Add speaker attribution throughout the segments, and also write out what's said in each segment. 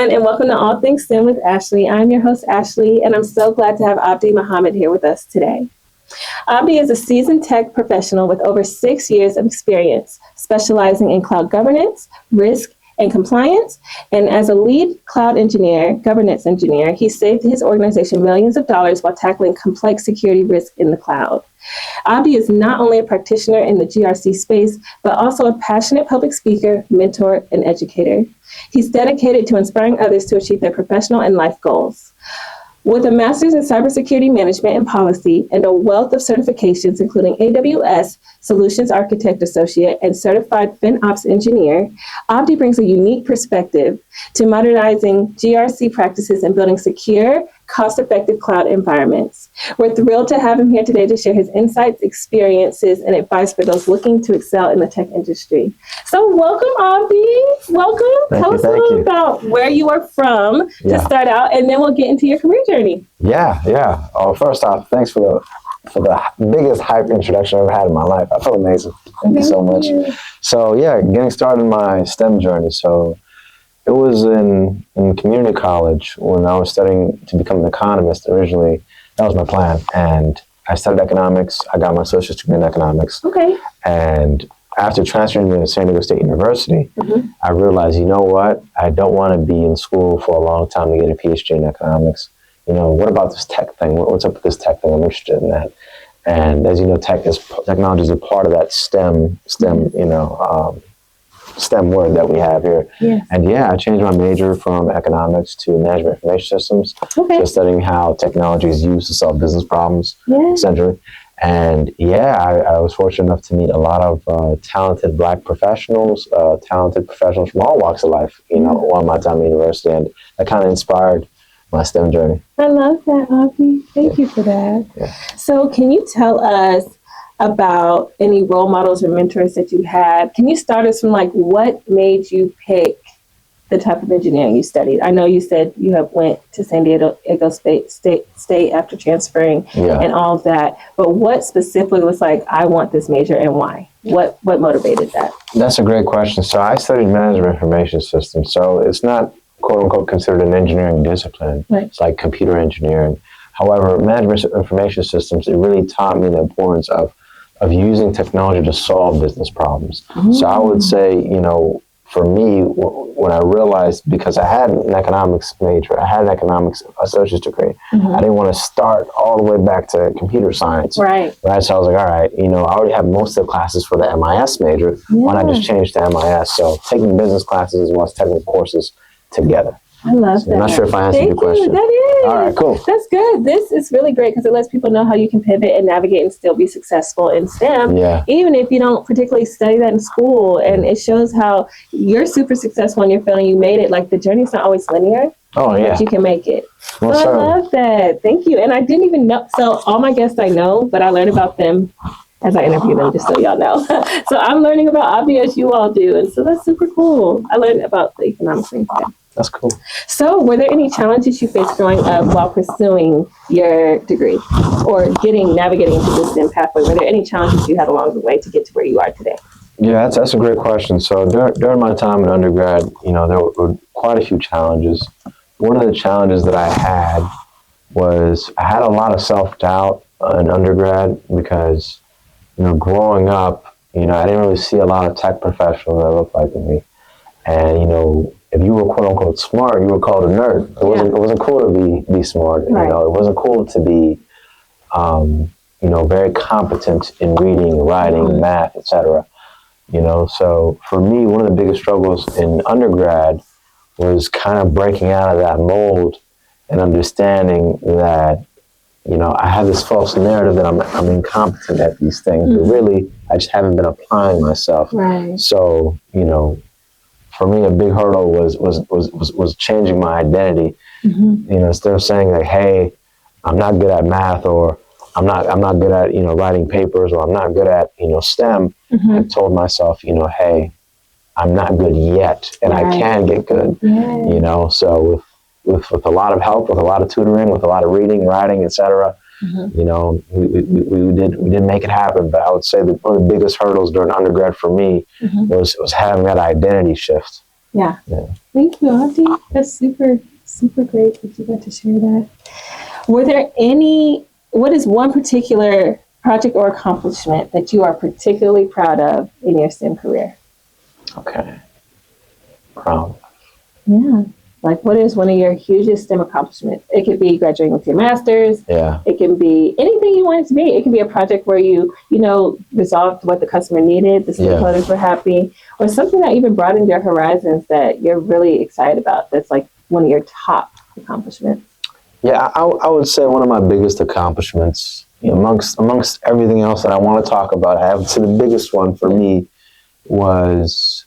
Speaker 1: everyone, and welcome to All Things STEM with Ashley. I'm your host, Ashley, and I'm so glad to have Abdie Mohamed here with us today. Abdie is a seasoned tech professional with over 6 years of experience, specializing in cloud governance, risk, and compliance. And as a lead cloud engineer, governance engineer, he saved his organization millions of dollars while tackling complex security risk in the cloud. Abdie is not only a practitioner in the GRC space, but also a passionate public speaker, mentor, and educator. He's dedicated to inspiring others to achieve their professional and life goals. With a master's in cybersecurity management and policy and a wealth of certifications, including AWS Solutions Architect Associate and Certified FinOps Engineer, Abdie brings a unique perspective to modernizing GRC practices and building secure, cost-effective cloud environments. We're thrilled to have him here today to share his insights, experiences, and advice for those looking to excel in the tech industry. So welcome, Abdie. Welcome. Tell us a little about where you are from to start out, and then we'll get into your career journey.
Speaker 2: Yeah. First off, thanks for the biggest hype introduction I've ever had in my life. I feel amazing. Thank you so much. So getting started in my STEM journey. So it was in community college when I was studying to become an economist originally. That was my plan. And I studied economics. I got my associate's degree in economics.
Speaker 1: Okay.
Speaker 2: And after transferring to San Diego State University, I realized, you know what? I don't want to be in school for a long time to get a PhD in economics. You know, what about this tech thing? What's up with this tech thing? I'm interested in that. And as you know, technology is a part of that STEM word that we have here. Yes. And I changed my major from economics to management information systems. Okay. So studying how technology is used to solve business problems, essentially. And I was fortunate enough to meet a lot of talented Black professionals, talented professionals from all walks of life, while my time at university. And that kind of inspired my STEM journey.
Speaker 1: I love that, Abdie. Thank you for that. Yeah. So can you tell us about any role models or mentors that you had? Can you start us from what made you pick the type of engineering you studied? I know you said you have went to San Diego State after transferring and all of that, but what specifically was I want this major and why? What motivated that?
Speaker 2: That's a great question. So I studied management information systems. So it's not quote unquote considered an engineering discipline. Right. It's like computer engineering. However, management information systems, it really taught me the importance of using technology to solve business problems. So I would say, for me, when I realized, because I had an economics major, I had an economics associate's degree, I didn't want to start all the way back to computer science. Right. So I was like, all right, I already have most of the classes for the MIS major. Why not just change to MIS? So taking business classes as well as technical courses together.
Speaker 1: I love that.
Speaker 2: I'm not sure if I answered your question.
Speaker 1: That is.
Speaker 2: All right, cool.
Speaker 1: That's good. This is really great because it lets people know how you can pivot and navigate and still be successful in STEM, even if you don't particularly study that in school. And it shows how you're super successful in your field and you made it. The journey's not always linear. But you can make it. Well, so I love that. Thank you. And I didn't even know. So all my guests I know, but I learn about them as I interview them, just so y'all know. So I'm learning about Abdie as you all do. And so that's super cool. I learned about the economics thing today.
Speaker 2: That's cool.
Speaker 1: So were there any challenges you faced growing up while pursuing your degree or navigating into the STEM pathway? Were there any challenges you had along the way to get to where you are today?
Speaker 2: Yeah, that's a great question. So during my time in undergrad, there were quite a few challenges. One of the challenges that I had was I had a lot of self-doubt in undergrad because, growing up, I didn't really see a lot of tech professionals that looked like me. And, if you were quote unquote smart, you were called a nerd. It wasn't cool to be smart. Right. It wasn't cool to be, very competent in reading, writing, math, etc. So for me, one of the biggest struggles in undergrad was kind of breaking out of that mold and understanding that, I have this false narrative that I'm incompetent at these things, but really I just haven't been applying myself. Right. So, for me, a big hurdle was changing my identity. Instead of saying hey, I'm not good at math, or I'm not good at writing papers, or I'm not good at STEM. I told myself, hey, I'm not good yet, and I can get good. So with a lot of help, with a lot of tutoring, with a lot of reading, writing, etc. We did make it happen. But I would say that one of the biggest hurdles during undergrad for me was having that identity shift.
Speaker 1: Yeah.
Speaker 2: Yeah.
Speaker 1: Thank you, Abdi. That's super, super great that you got to share that. What is one particular project or accomplishment that you are particularly proud of in your STEM career?
Speaker 2: Okay. Proud.
Speaker 1: Yeah. Like, what is one of your hugest STEM accomplishments? It could be graduating with your master's.
Speaker 2: Yeah.
Speaker 1: It can be anything you want it to be. It can be a project where you resolved what the customer needed, the stakeholders were happy, or something that even broadened your horizons that you're really excited about. That's like one of your top accomplishments.
Speaker 2: Yeah, I would say one of my biggest accomplishments, amongst everything else that I want to talk about, I would say the biggest one for me was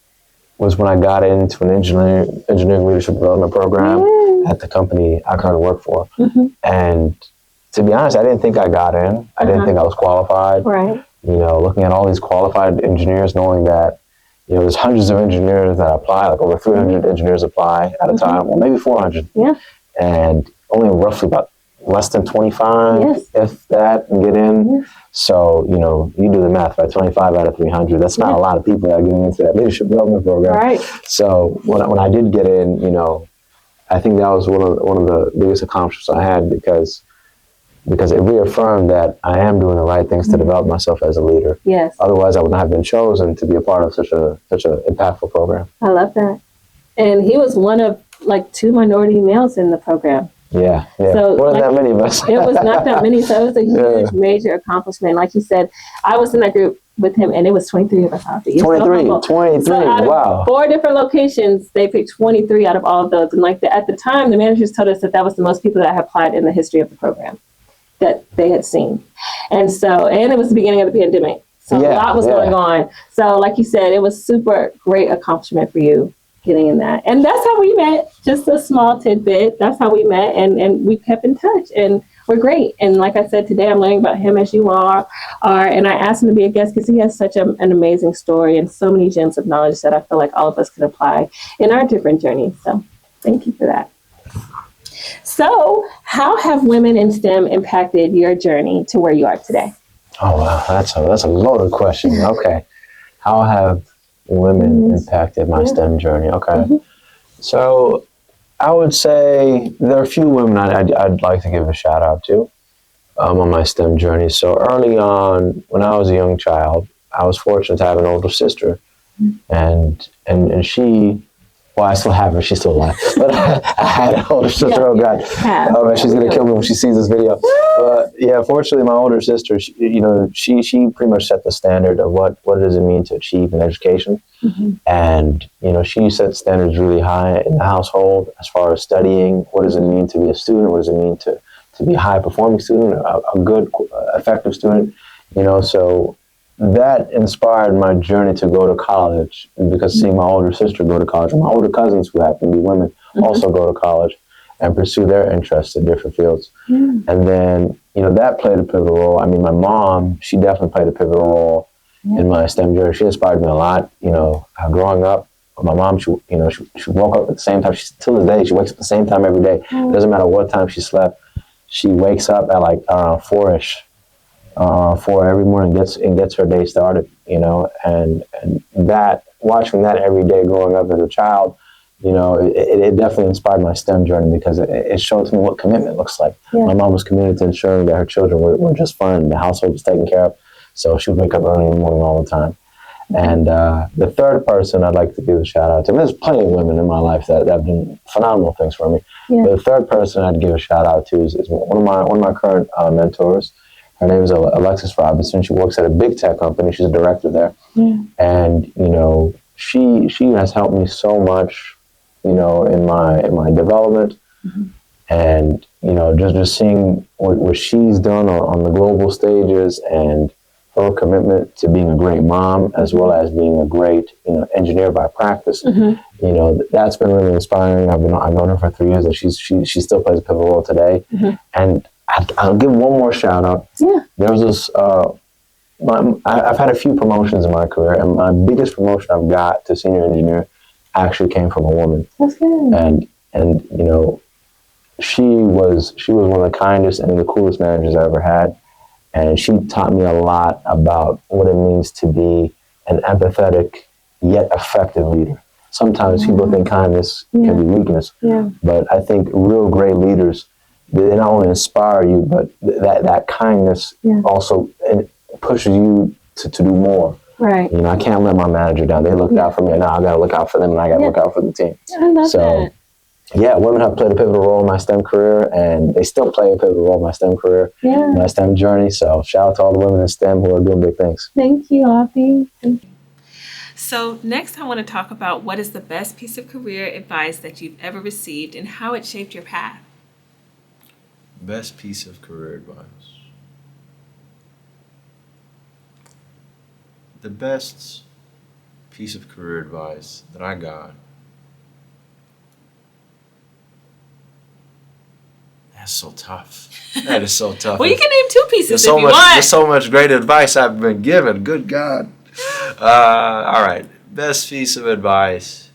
Speaker 2: when I got into an engineering leadership development program at the company I currently work for. Mm-hmm. And to be honest, I didn't think I got in. I didn't think I was qualified.
Speaker 1: Right.
Speaker 2: Looking at all these qualified engineers, knowing that there's hundreds of engineers that apply, like over 300 engineers apply at a time, or maybe 400.
Speaker 1: Yeah.
Speaker 2: And only roughly about less than 25, if that, and get in. Yes. So, you do the math, right? 25 out of 300. That's not a lot of people that are getting into that leadership development program. Right. So when I did get in, I think that was one of the biggest accomplishments I had because it reaffirmed that I am doing the right things to develop myself as a leader. Yes. Otherwise, I would not have been chosen to be a part of such an impactful program. I love that. And he was one of like 2 minority males in the program. Yeah. So wasn't that many of us. It was not that many. So it was a huge, major accomplishment. Like you said, I was in that group with him, and it was 23 of us out there. 23. So out of 4 different locations, they picked 23 out of all of those. And at the time, the managers told us that was the most people that had applied in the history of the program that they had seen. And it was the beginning of the pandemic. So a lot was going on. So like you said, it was super great accomplishment for you getting in that. And that's how we met, just a small tidbit. That's how we met, and we kept in touch, and we're great. And like I said, today I'm learning about him as you are, and I asked him to be a guest because he has such an amazing story and so many gems of knowledge that I feel like all of us can apply in our different journeys. So thank you for that. So how have women in STEM impacted your journey to where you are today? Oh, wow. That's a loaded question. Okay. How have women impacted my STEM journey? Okay. Mm-hmm. So I would say there are a few women I'd like to give a shout out to on my STEM journey. So early on, when I was a young child, I was fortunate to have an older sister, and she, well, I still have her. She's still alive. But I had an older sister. Oh, God. Oh, man, she's going to kill me when she sees this video. But, yeah, fortunately, my older sister, she pretty much set the standard of what does it mean to achieve in education. Mm-hmm. And, she set standards really high in the household as far as studying. What does it mean to be a student? What does it mean to be a high-performing student, a good, effective student? So that inspired my journey to go to college, because seeing my older sister go to college, and my older cousins who happen to be women also go to college and pursue their interests in different fields. And then, that played a pivotal role. I mean, my mom, she definitely played a pivotal role in my STEM journey. She inspired me a lot. Growing up, my mom, she woke up at the same time. Till this day, she wakes up at the same time every day. It doesn't matter what time she slept. She wakes up at like 4-ish. 4 every morning, gets her day started, and that, watching that every day growing up as a child, it definitely inspired my STEM journey, because it showed me what commitment looks like. Yeah. My mom was committed to ensuring that her children were just fine and the household was taken care of. So she would wake up early in the morning all the time. And the third person I'd like to give a shout out to, and there's plenty of women in my life that have done phenomenal things for me. Yeah. But the third person I'd give a shout out to is one of my current mentors. Her name is Alexis Robinson. She works at a big tech company. She's a director there. Yeah. And, she has helped me so much, in my development. Mm-hmm. And, just seeing what she's done on the global stages, and her commitment to being a great mom, as well as being a great, engineer by practice. Mm-hmm. That's been really inspiring. I've known her for 3 years, and she still plays a pivotal role today. Mm-hmm. And I'll give one more shout out. Yeah. There was this, I've had a few promotions in my career, and my biggest promotion I've got to senior engineer actually came from a woman. That's good. And she was one of the kindest and the coolest managers I ever had. And she taught me a lot about what it means to be an empathetic yet effective leader. sometimes people think kindness can be weakness.
Speaker 1: Yeah.
Speaker 2: But I think real great leaders, they not only inspire you, but that kindness also pushes you to do more.
Speaker 1: Right.
Speaker 2: You know, I can't let my manager down. They looked out for me, and now I got to look out for them, and I got to look out for the team.
Speaker 1: I love that.
Speaker 2: Yeah, women have played a pivotal role in my STEM career, and they still play a pivotal role in my STEM career, my STEM journey. So shout out to all the women in STEM who are doing big things.
Speaker 1: Thank you, Abdi. So next I want to talk about what is the best piece of career advice that you've ever received and how it shaped your path.
Speaker 3: Best piece of career advice. The best piece of career advice that I got. That's so tough. That is so tough.
Speaker 1: Well, you can name two pieces if you want.
Speaker 3: There's so much great advice I've been given. Good God. All right. Best piece of advice.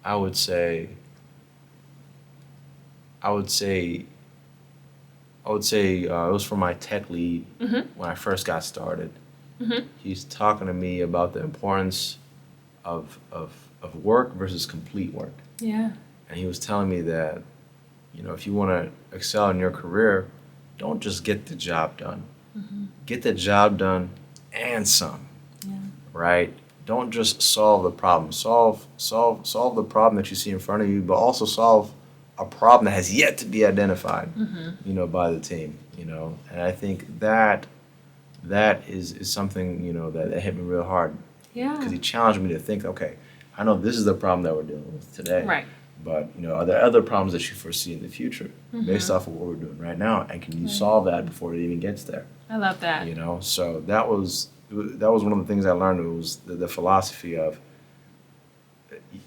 Speaker 3: I would say it was from my tech lead when I first got started. He's talking to me about the importance of work versus complete work.
Speaker 1: Yeah.
Speaker 3: And he was telling me that, you know, if you want to excel in your career, don't just get the job done. Get the job done and some. Yeah. Right? Don't just solve the problem. Solve the problem that you see in front of you, but also solve a problem that has yet to be identified, you know, by the team, you know. And I think that is something, you know, that hit me real hard.
Speaker 1: Yeah.
Speaker 3: Because he challenged me to think, okay, I know this is the problem that we're dealing with today.
Speaker 1: Right.
Speaker 3: But, you know, are there other problems that you foresee in the future based off of what we're doing right now? And can you solve that before it even gets there?
Speaker 1: I love that.
Speaker 3: You know, so that was one of the things I learned. It was the philosophy of,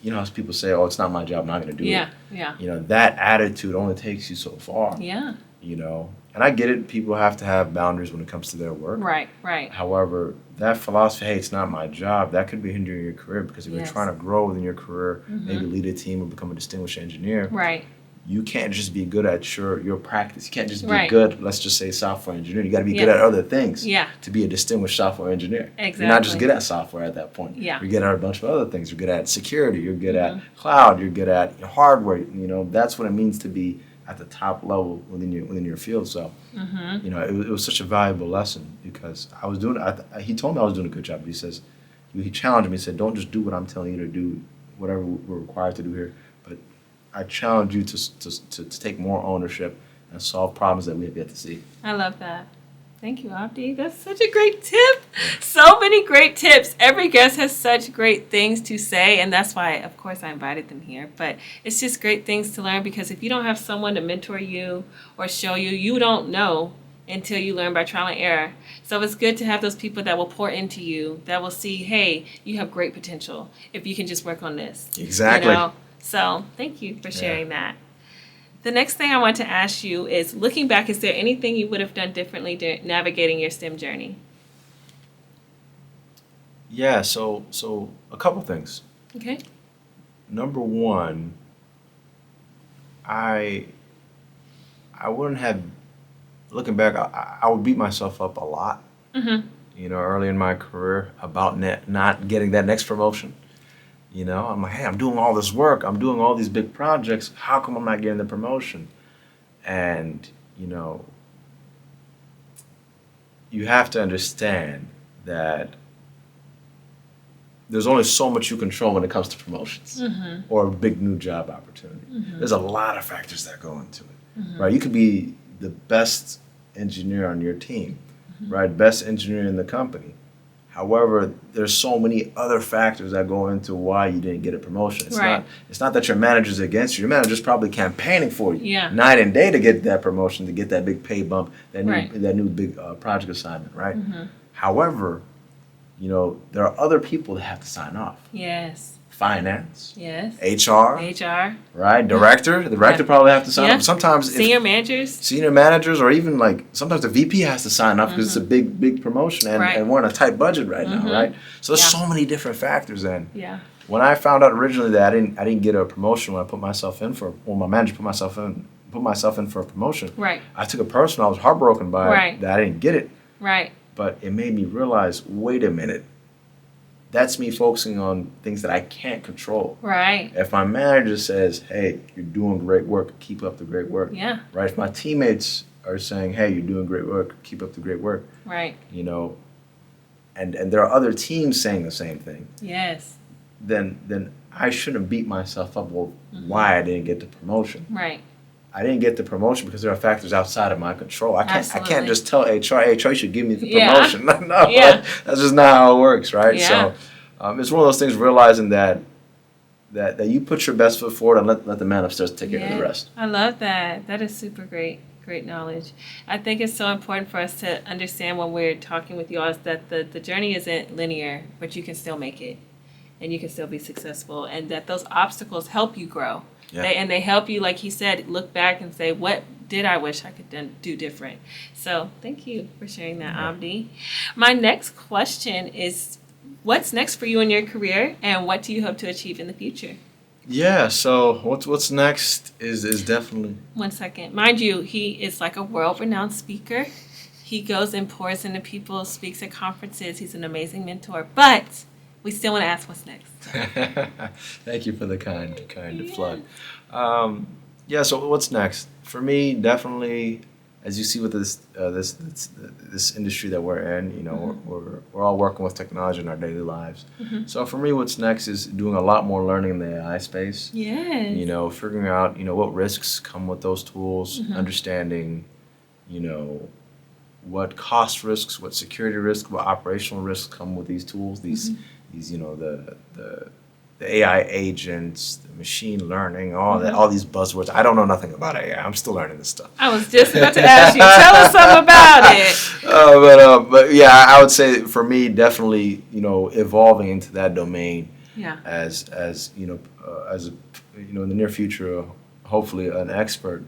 Speaker 3: you know, as people say, oh, it's not my job, I'm not going to do it.
Speaker 1: Yeah.
Speaker 3: You know, that attitude only takes you so far.
Speaker 1: Yeah.
Speaker 3: You know, and I get it. People have to have boundaries when it comes to their work.
Speaker 1: Right.
Speaker 3: However, that philosophy, hey, it's not my job, that could be hindering your career because if you're trying to grow within your career, maybe lead a team or become a distinguished engineer.
Speaker 1: Right.
Speaker 3: You can't just be good at your practice. You can't just be good, let's just say, software engineer. You got to be good at other things to be a distinguished software engineer.
Speaker 1: Exactly.
Speaker 3: You're not just good at software at that point.
Speaker 1: Yeah.
Speaker 3: You're good at a bunch of other things. You're good at security. You're good at cloud. You're good at hardware. You know, that's what it means to be at the top level within your field. So, you know, it was such a valuable lesson because I was doing. He told me I was doing a good job. But he says, he challenged me. He said, "Don't just do what I'm telling you to do, whatever we're required to do here, but I challenge you to take more ownership and solve problems that we have yet to see."
Speaker 1: I love that. Thank you, Abdi. That's such a great tip. So many great tips. Every guest has such great things to say, and that's why, of course, I invited them here. But it's just great things to learn because if you don't have someone to mentor you or show you, you don't know until you learn by trial and error. So it's good to have those people that will pour into you, that will see, hey, you have great potential if you can just work on this.
Speaker 3: Exactly.
Speaker 1: You know? So thank you for sharing that. The next thing I want to ask you is, looking back, is there anything you would have done differently navigating your STEM journey?
Speaker 3: Yeah, so a couple things.
Speaker 1: Okay.
Speaker 3: Number one, I wouldn't have, looking back, I would beat myself up a lot, you know, early in my career about not getting that next promotion. You know, I'm like, hey, I'm doing all this work. I'm doing all these big projects. How come I'm not getting the promotion? And, you know, you have to understand that there's only so much you control when it comes to promotions or a big new job opportunity. There's a lot of factors that go into it, right? You could be the best engineer on your team, right? Best engineer in the company. However, there's so many other factors that go into why you didn't get a promotion. It's not that your manager's against you. Your manager's probably campaigning for you night and day to get that promotion, to get that big pay bump, that new big project assignment, right? However, you know, there are other people that have to sign off.
Speaker 1: Yes.
Speaker 3: Finance.
Speaker 1: Yes.
Speaker 3: HR. Right? Director. The director probably have to sign off. Sometimes
Speaker 1: senior managers,
Speaker 3: or even like sometimes the VP has to sign off because it's a big promotion and we're on a tight budget right now, right? So there's so many different factors. And when I found out originally that I didn't get a promotion when I put myself in for, well, my manager put myself in for a promotion.
Speaker 1: Right.
Speaker 3: I took it personal. I was heartbroken by that I didn't get it.
Speaker 1: Right.
Speaker 3: But it made me realize, wait a minute. that's me focusing on things that I can't control.
Speaker 1: Right.
Speaker 3: If my manager says, "Hey, you're doing great work. Keep up the great work."
Speaker 1: Yeah.
Speaker 3: Right. If my teammates are saying, "Hey, you're doing great work. Keep up the great work."
Speaker 1: Right.
Speaker 3: You know, and there are other teams saying the same thing.
Speaker 1: Yes.
Speaker 3: Then I shouldn't beat myself up. Well, why I didn't get the promotion?
Speaker 1: Right.
Speaker 3: I didn't get the promotion because there are factors outside of my control. I can't
Speaker 1: Absolutely.
Speaker 3: just tell HR you should give me the
Speaker 1: Yeah.
Speaker 3: promotion. No,
Speaker 1: Yeah.
Speaker 3: that's just not how it works, right?
Speaker 1: Yeah.
Speaker 3: So it's one of those things, realizing that you put your best foot forward and let the man upstairs take care of the rest.
Speaker 1: I love that. That is super great. Great knowledge. I think it's so important for us to understand when we're talking with you all is that the journey isn't linear, but you can still make it and you can still be successful, and that those obstacles help you grow.
Speaker 3: Yeah.
Speaker 1: They help you, like he said, look back and say, what did I wish I could do different? So thank you for sharing that, Abdie. My next question is, what's next for you in your career, and what do you hope to achieve in the future?
Speaker 3: Yeah, so what's next is definitely...
Speaker 1: 1 second. Mind you, he is like a world-renowned speaker. He goes and pours into people, speaks at conferences. He's an amazing mentor. But we still want to ask what's next.
Speaker 3: Thank you for the kind flood. Yeah, so what's next? For me, definitely, as you see with this industry that we're in, you know, we're all working with technology in our daily lives. So for me, what's next is doing a lot more learning in the AI space.
Speaker 1: Yes.
Speaker 3: You know, figuring out, you know, what risks come with those tools, understanding, you know, what cost risks, what security risks, what operational risks come with these tools, these you know, the AI agents, the machine learning, all that, all these buzzwords. I don't know nothing about AI. I'm still learning this stuff.
Speaker 1: I was just about to ask you. Tell us something about it.
Speaker 3: But yeah, I would say for me, definitely, you know, evolving into that domain.
Speaker 1: Yeah.
Speaker 3: As you know, in the near future, hopefully an expert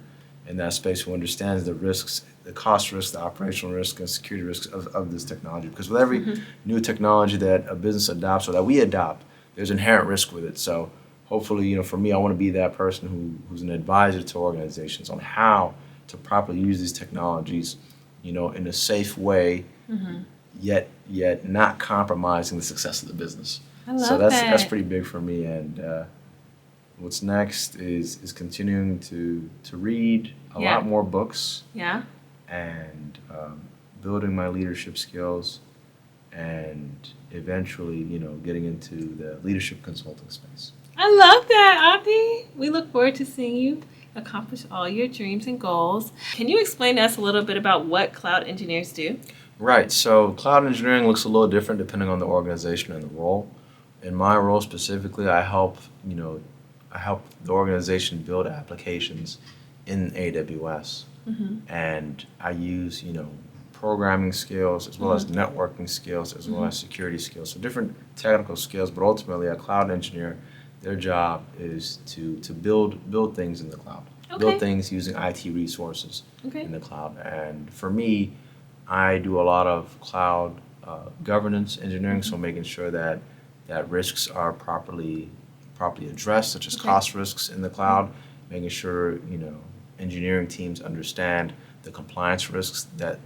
Speaker 3: in that space who understands the risks, the cost risks, the operational risks, and security risks of this technology. Because with every new technology that a business adopts or that we adopt, there's inherent risk with it. So hopefully, you know, for me, I want to be that person who's an advisor to organizations on how to properly use these technologies, you know, in a safe way, yet not compromising the success of the business.
Speaker 1: I love
Speaker 3: so
Speaker 1: that.
Speaker 3: that's pretty big for me. And what's next is continuing to read a lot more books.
Speaker 1: Yeah.
Speaker 3: And building my leadership skills, and eventually, you know, getting into the leadership consulting space.
Speaker 1: I love that, Abdie. We look forward to seeing you accomplish all your dreams and goals. Can you explain to us a little bit about what cloud engineers do?
Speaker 3: Right. So cloud engineering looks a little different depending on the organization and the role. In my role specifically, I help the organization build applications in AWS. And I use, you know, programming skills as well as networking skills as well as security skills. So different technical skills, but ultimately a cloud engineer, their job is to build things in the cloud. Build things using IT resources in the cloud. And for me, I do a lot of cloud governance engineering, so making sure that risks are properly addressed, such as cost risks in the cloud, making sure, you know, engineering teams understand the compliance risks that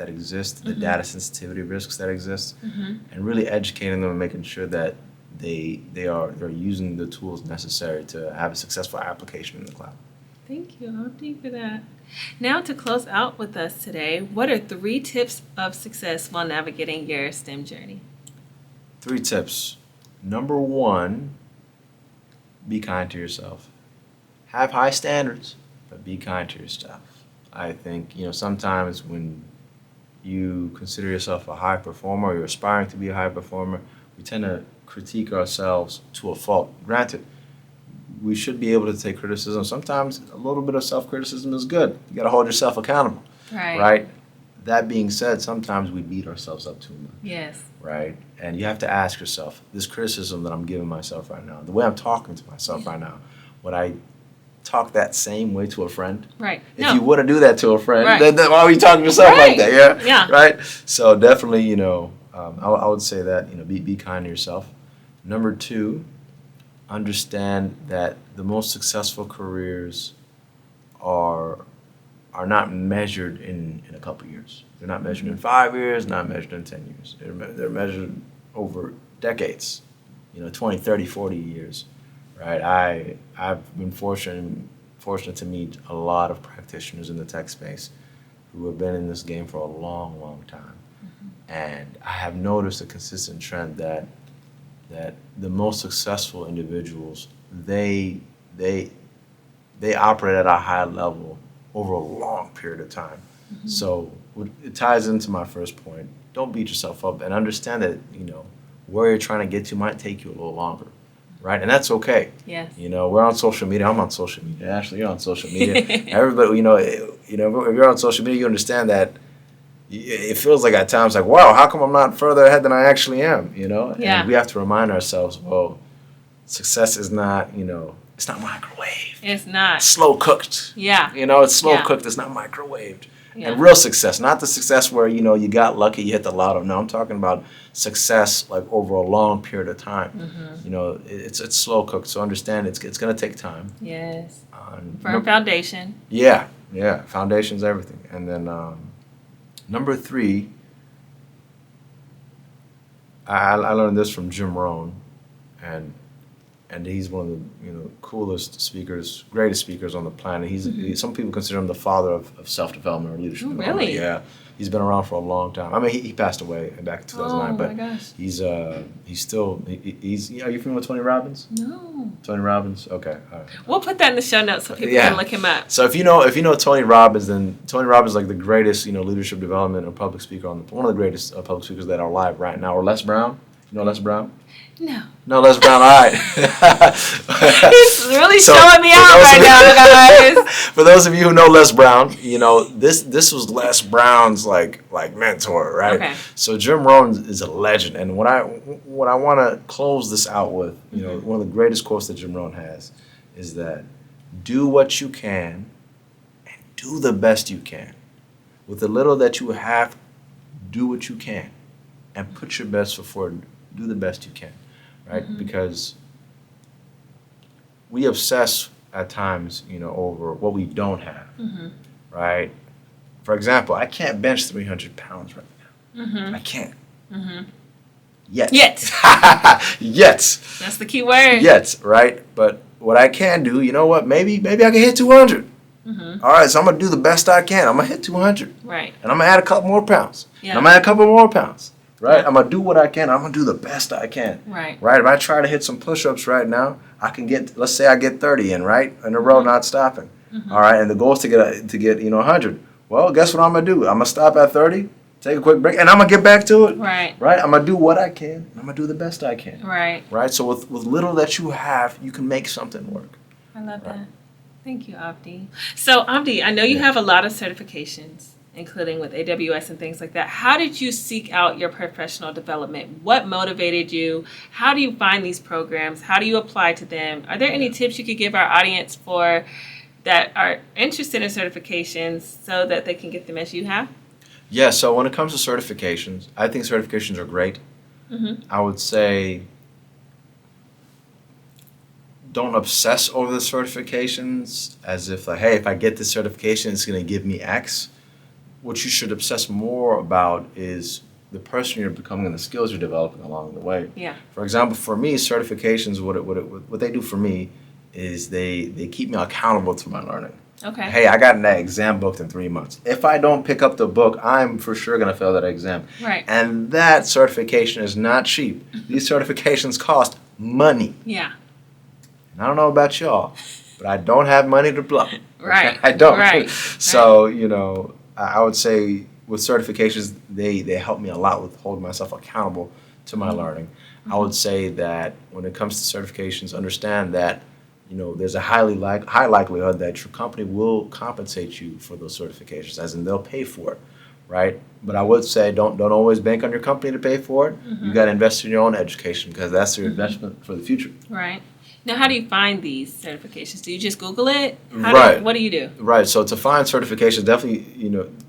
Speaker 3: exist, the data sensitivity risks that exist, and really educating them and making sure that they're using the tools necessary to have a successful application in the cloud.
Speaker 1: Thank you, Abdie, for that. Now, to close out with us today, what are 3 tips of success while navigating your STEM journey?
Speaker 3: 3 tips. Number 1, be kind to yourself. Have high standards, but be kind to yourself. I think, you know, sometimes when you consider yourself a high performer or you're aspiring to be a high performer, we tend to critique ourselves to a fault. Granted, we should be able to take criticism. Sometimes a little bit of self-criticism is good. You got to hold yourself accountable, right? That being said, sometimes we beat ourselves up too much.
Speaker 1: Yes.
Speaker 3: Right? And you have to ask yourself, this criticism that I'm giving myself right now, the way I'm talking to myself right now, would I talk that same way to a friend?
Speaker 1: Right.
Speaker 3: If you wouldn't do that to a friend, then why are you talking to yourself
Speaker 1: Right.
Speaker 3: like that?
Speaker 1: Yeah.
Speaker 3: Right? So definitely, you know, I would say that, you know, be kind to yourself. Number 2, understand that the most successful careers are not measured in a couple years. They're not measured in 5 years, not measured in 10 years. They're measured over decades, 20, 30, 40 years, right? I've been fortunate to meet a lot of practitioners in the tech space who have been in this game for a long, long time. And I have noticed a consistent trend that the most successful individuals, they operate at a high level over a long period of time. So it ties into my first point. Don't beat yourself up and understand that, where you're trying to get to might take you a little longer, right? And that's okay.
Speaker 1: Yes.
Speaker 3: We're on social media. I'm on social media. Ashley, you're on social media. Everybody, if you're on social media, you understand that it feels like at times like, wow, how come I'm not further ahead than I actually am,
Speaker 1: Yeah.
Speaker 3: And we have to remind ourselves, well, success is not, it's not microwave.
Speaker 1: It's not.
Speaker 3: It's slow cooked.
Speaker 1: Yeah.
Speaker 3: It's slow
Speaker 1: Yeah.
Speaker 3: cooked. It's not microwaved.
Speaker 1: Yeah.
Speaker 3: And real success, not the success where, you got lucky, you hit the lotto. No, I'm talking about success like over a long period of time. It's slow cooked. So understand it's going to take time.
Speaker 1: Yes. Firm foundation.
Speaker 3: Yeah. Foundation's everything. And then number 3, I learned this from Jim Rohn, and he's one of the coolest speakers, greatest speakers on the planet. Some people consider him the father of self-development or leadership development.
Speaker 1: Really?
Speaker 3: Yeah, he's been around for a long time. I mean, he passed away back in 2009, but
Speaker 1: my gosh.
Speaker 3: he's still he's. Are you familiar with Tony Robbins?
Speaker 1: No.
Speaker 3: Tony Robbins. Okay, all right.
Speaker 1: We'll put that in the show notes so people
Speaker 3: Yeah.
Speaker 1: can look him up.
Speaker 3: So if you know Tony Robbins, then Tony Robbins is like the greatest leadership development or public speaker one of the greatest public speakers that are alive right now. Or Les Brown. You know Les Brown? No, Les Brown. All right.
Speaker 1: He's really
Speaker 3: So,
Speaker 1: showing me out right now, guys.
Speaker 3: For those of you who know Les Brown, this was Les Brown's like mentor, right?
Speaker 1: Okay.
Speaker 3: So Jim Rohn is a legend, and what I want to close this out with, one of the greatest quotes that Jim Rohn has, is that do what you can, and do the best you can. With the little that you have, do what you can, and put your best foot forward. Do the best you can, right? Because we obsess at times, over what we don't have, right? For example, I can't bench 300 pounds right now. I can't. Yet.
Speaker 1: Yet.
Speaker 3: Yet.
Speaker 1: That's the key word.
Speaker 3: Yet, right? But what I can do, you know what? Maybe I can hit 200. All right, so I'm going to do the best I can. I'm going to hit 200.
Speaker 1: Right.
Speaker 3: And I'm going to add a couple more pounds.
Speaker 1: Yeah.
Speaker 3: And I'm going to add a couple more pounds. Right?
Speaker 1: Yeah.
Speaker 3: I'm going to do what I can. I'm going to do the best I can.
Speaker 1: Right.
Speaker 3: Right? If I try to hit some push-ups right now, I can get, let's say I get 30 in, right? In a row, not stopping. All right? And the goal is to get 100. Well, guess what I'm going to do? I'm going to stop at 30, take a quick break, and I'm going to get back to it.
Speaker 1: Right.
Speaker 3: Right? I'm going to do what I can. And I'm going to do the best I can.
Speaker 1: Right.
Speaker 3: Right? So with little that you have, you can make something work.
Speaker 1: I love that. Thank you, Abdi. So, Abdi, I know you have a lot of certifications, including with AWS and things like that. How did you seek out your professional development? What motivated you? How do you find these programs? How do you apply to them? Are there any tips you could give our audience for that are interested in certifications so that they can get them as you have?
Speaker 3: Yeah, so when it comes to certifications, I think certifications are great. I would say don't obsess over the certifications as if like, hey, if I get this certification, it's going to give me X. What you should obsess more about is the person you're becoming and the skills you're developing along the way.
Speaker 1: Yeah.
Speaker 3: For example, for me, certifications, what they do for me is they keep me accountable to my learning.
Speaker 1: Okay.
Speaker 3: Hey, I got that exam booked in 3 months. If I don't pick up the book, I'm for sure going to fail that exam.
Speaker 1: Right.
Speaker 3: And that certification is not cheap. These certifications cost money.
Speaker 1: Yeah.
Speaker 3: And I don't know about y'all, but I don't have money to blow.
Speaker 1: Right.
Speaker 3: I don't.
Speaker 1: Right.
Speaker 3: So, I would say with certifications, they help me a lot with holding myself accountable to my learning. I would say that when it comes to certifications, understand that there's a high likelihood that your company will compensate you for those certifications, as in they'll pay for it, right? But I would say don't always bank on your company to pay for it. You got to invest in your own education because that's your investment for the future.
Speaker 1: Right. Now, how do you find these certifications? Do you just Google it?
Speaker 3: Right.
Speaker 1: What do you do?
Speaker 3: Right. So to find certifications, definitely,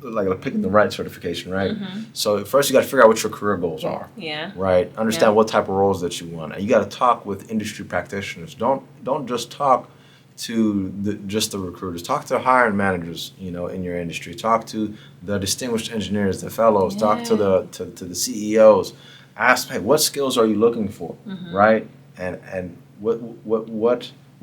Speaker 3: like picking the right certification, right? So first you got to figure out what your career goals are.
Speaker 1: Yeah.
Speaker 3: Right. Understand what type of roles that you want. And you got to talk with industry practitioners. Don't just talk to just the recruiters. Talk to hiring managers, in your industry. Talk to the distinguished engineers, the fellows. Talk to the CEOs. Ask, hey, what skills are you looking for, right? And what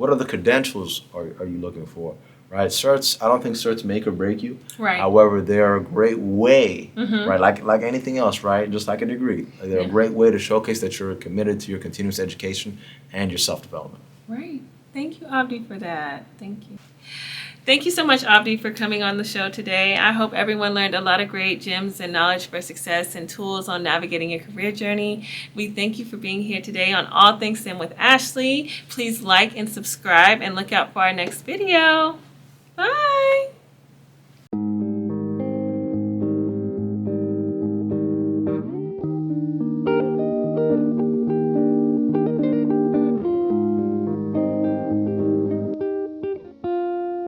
Speaker 3: are the credentials are you looking for, right? Certs, I don't think certs make or break you.
Speaker 1: Right.
Speaker 3: However, they're a great way, right? Like anything else, right? Just like a degree, they're a great way to showcase that you're committed to your continuous education and your self-development.
Speaker 1: Right. Thank you, Abdi, for that. Thank you. Thank you so much, Abdi, for coming on the show today. I hope everyone learned a lot of great gems and knowledge for success and tools on navigating your career journey. We thank you for being here today on All Things STEM with Ashley. Please like and subscribe and look out for our next video. Bye.